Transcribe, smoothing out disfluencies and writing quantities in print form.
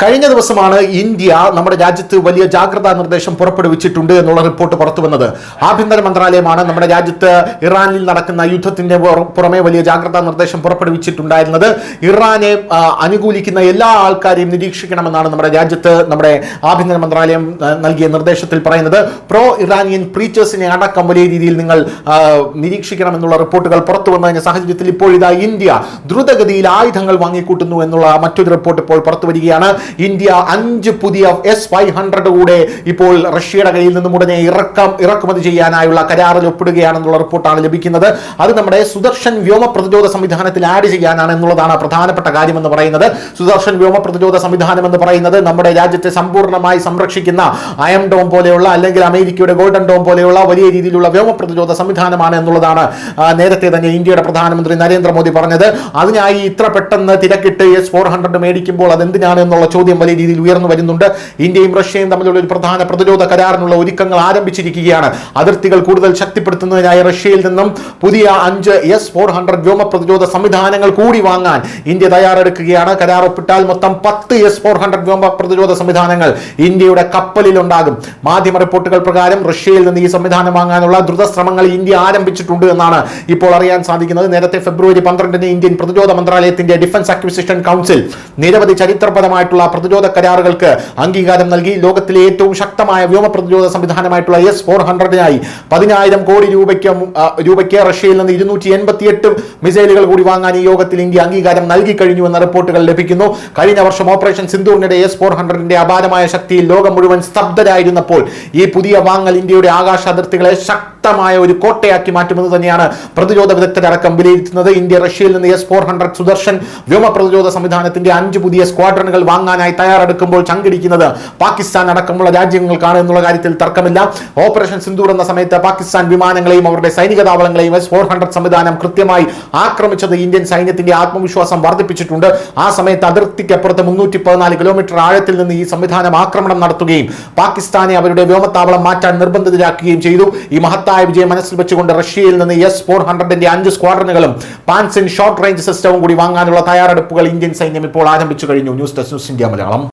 കഴിഞ്ഞ ദിവസമാണ് ഇന്ത്യ നമ്മുടെ രാജ്യത്ത് വലിയ ജാഗ്രതാ നിർദ്ദേശം പുറപ്പെടുവിച്ചിട്ടുണ്ട് എന്നുള്ള റിപ്പോർട്ട് പുറത്തുവന്നത്. ആഭ്യന്തര മന്ത്രാലയമാണ് നമ്മുടെ രാജ്യത്ത് ഇറാനിൽ നടക്കുന്ന യുദ്ധത്തിന്റെ പുറമെ വലിയ ജാഗ്രതാ നിർദ്ദേശം പുറപ്പെടുവിച്ചിട്ടുണ്ടായിരുന്നത്. ഇറാനെ അനുകൂലിക്കുന്ന എല്ലാ ആൾക്കാരെയും നിരീക്ഷിക്കണമെന്നാണ് നമ്മുടെ രാജ്യത്ത് നമ്മുടെ ആഭ്യന്തര മന്ത്രാലയം നൽകിയ നിർദ്ദേശത്തിൽ പറയുന്നത്. പ്രോ ഇറാനിയൻ പ്രീച്ചേഴ്സിനെ അടക്കം വലിയ രീതിയിൽ നിങ്ങൾ നിരീക്ഷിക്കണമെന്നുള്ള റിപ്പോർട്ടുകൾ പുറത്തു വന്നതിന്റെ സാഹചര്യത്തിൽ ഇപ്പോൾ ഇതാ ഇന്ത്യ ദ്രുതഗതിയിൽ ആയുധങ്ങൾ വാങ്ങിക്കൂട്ടുന്നു എന്നുള്ള മറ്റൊരു റിപ്പോർട്ട് ഇപ്പോൾ പുറത്തു വരികയാണ്. ഇന്ത്യ 5 പുതിയ S-500 കൂടെ ഇപ്പോൾ റഷ്യയുടെ കയ്യിൽ നിന്നും ഉടനെ ഇറക്കുമതി ചെയ്യാനായുള്ള കരാറിൽ ഒപ്പിടുകയാണെന്നുള്ള റിപ്പോർട്ടാണ് ലഭിക്കുന്നത്. അത് നമ്മുടെ സുദർശൻ വ്യോമ പ്രതിരോധ സംവിധാനത്തിൽ ആഡ് ചെയ്യാനാണ് എന്നുള്ളതാണ് പ്രധാനപ്പെട്ട കാര്യമെന്ന് പറയുന്നത്. സുദർശൻ വ്യോമ പ്രതിരോധ സംവിധാനം എന്ന് പറയുന്നത് നമ്മുടെ രാജ്യത്തെ സമ്പൂർണ്ണമായി സംരക്ഷിക്കുന്ന അയം ഡോം പോലെയുള്ള അല്ലെങ്കിൽ അമേരിക്കയുടെ ഗോൾഡൻ ഡോം പോലെയുള്ള വലിയ രീതിയിലുള്ള വ്യോമ പ്രതിരോധ സംവിധാനമാണ് എന്നുള്ളതാണ് നേരത്തെ തന്നെ ഇന്ത്യയുടെ പ്രധാനമന്ത്രി നരേന്ദ്രമോദി പറഞ്ഞത്. അതിനായി ഇത്ര പെട്ടെന്ന് തിരക്കിട്ട് S-400 മേടിക്കുമ്പോൾ അതെന്തിനാണ് എന്നുള്ള ചോദ്യം വലിയ രീതിയിൽ ഉയർന്നു വരുന്നുണ്ട്. ഇന്ത്യയും റഷ്യയും തമ്മിലുള്ള ഒരു പ്രധാന പ്രതിരോധ കരാറിനുള്ള ഒരുക്കങ്ങൾ ആരംഭിച്ചിരിക്കുകയാണ്. അതിർത്തികൾ കൂടുതൽ ശക്തിപ്പെടുത്തുന്നതിനായി റഷ്യയിൽ നിന്നും പുതിയ 5 S-400 വ്യോമ പ്രതിരോധ സംവിധാനങ്ങൾ കൂടി വാങ്ങാൻ ഇന്ത്യ തയ്യാറെടുക്കുകയാണ്. കരാർ ഒപ്പിട്ടാൽ മൊത്തം 10 S-400 വ്യോമ പ്രതിരോധ സംവിധാനങ്ങൾ ഇന്ത്യയുടെ കപ്പലിൽ ഉണ്ടാകും. മാധ്യമ റിപ്പോർട്ടുകൾ പ്രകാരം റഷ്യയിൽ നിന്ന് ഈ സംവിധാനം വാങ്ങാനുള്ള ദ്രുത ശ്രമങ്ങൾ ഇന്ത്യ ആരംഭിച്ചിട്ടുണ്ട് എന്നാണ് ഇപ്പോൾ അറിയാൻ സാധിക്കുന്നത്. നേരത്തെ ഫെബ്രുവരി 12 ഇന്ത്യൻ പ്രതിരോധ മന്ത്രാലയത്തിന്റെ ഡിഫൻസ് അക്വിസിഷൻ കൗൺസിൽ നിരവധി ചരിത്രപരമായിട്ടുള്ള പ്രതിരോധ കരാറുകൾക്ക് അംഗീകാരം നൽകി. ലോകത്തിലെ ഏറ്റവും ശക്തമായ വ്യോമ പ്രതിരോധ സംവിധാനമായിട്ടുള്ള S-400നായി 10,000 കോടി രൂപയ്ക്ക് റഷ്യയിൽ നിന്ന് 288 മിസൈലുകൾ കൂടി വാങ്ങാൻ ഈ യോഗത്തിൽ ഇന്ത്യ അംഗീകാരം നൽകി കഴിഞ്ഞു എന്ന റിപ്പോർട്ടുകൾ ലഭിക്കുന്നു. കഴിഞ്ഞ വർഷം ഓപ്പറേഷൻ സിന്ദൂറിനിടെ S-400ന്റെ അപാരമായ ശക്തിയിൽ ലോകം മുഴുവൻ സ്തബ്ധരായിരുന്നപ്പോൾ ഈ പുതിയ വാങ്ങൽ ഇന്ത്യയുടെ ആകാശ അതിർത്തികളെ ശക്തമായ ഒരു കോട്ടയാക്കി മാറ്റുമെന്ന് തന്നെയാണ് പ്രതിരോധ വിദഗ്ധരടക്കം വിലയിരുത്തുന്നത്. ഇന്ത്യ റഷ്യയിൽ നിന്ന് S-400 സുദർശൻ വ്യോമ പ്രതിരോധ സംവിധാനത്തിന്റെ 5 പുതിയ സ്ക്വാഡ്രണുകൾ വാങ്ങാനായി തയ്യാറെടുക്കുമ്പോൾ ചങ്കിടിക്കുന്നത് പാകിസ്ഥാൻ അടക്കമുള്ള രാജ്യങ്ങൾക്കാണ് എന്നുള്ള കാര്യത്തിൽ തർക്കമില്ല. ഓപ്പറേഷൻ സിന്ദൂർ എന്ന സമയത്ത് പാകിസ്ഥാൻ വിമാനങ്ങളെയും അവരുടെ സൈനിക താവളങ്ങളെയും S-400 സംവിധാനം കൃത്യമായി ആക്രമിച്ചത് ഇന്ത്യൻ സൈന്യത്തിന്റെ ആത്മവിശ്വാസം വർദ്ധിപ്പിച്ചിട്ടുണ്ട്. ആ സമയത്ത് അതിർത്തിക്കപ്പുറത്ത് 314 കിലോമീറ്റർ ആഴത്തിൽ നിന്ന് ഈ സംവിധാനം ആക്രമണം നടത്തുകയും പാകിസ്ഥാനെ അവരുടെ വ്യോമത്താവളം മാറ്റാൻ നിർബന്ധിതരാക്കുകയും ചെയ്തു. ഈ മഹത്തായ വിജയം മനസ്സിൽ വെച്ചുകൊണ്ട് റഷ്യയിൽ നിന്ന് S-400ന്റെ 5 സ്ക്വാഡ്രണുകളും പാൻസിൻ ഷോർട്ട് റേഞ്ച് സിസ്റ്റവും കൂടി വാങ്ങാനുള്ള തയ്യാറെടുപ്പുകൾ ഇന്ത്യൻ സൈന്യം ഇപ്പോൾ ആരംഭിച്ചു കഴിഞ്ഞു. News desk news India Malayalam.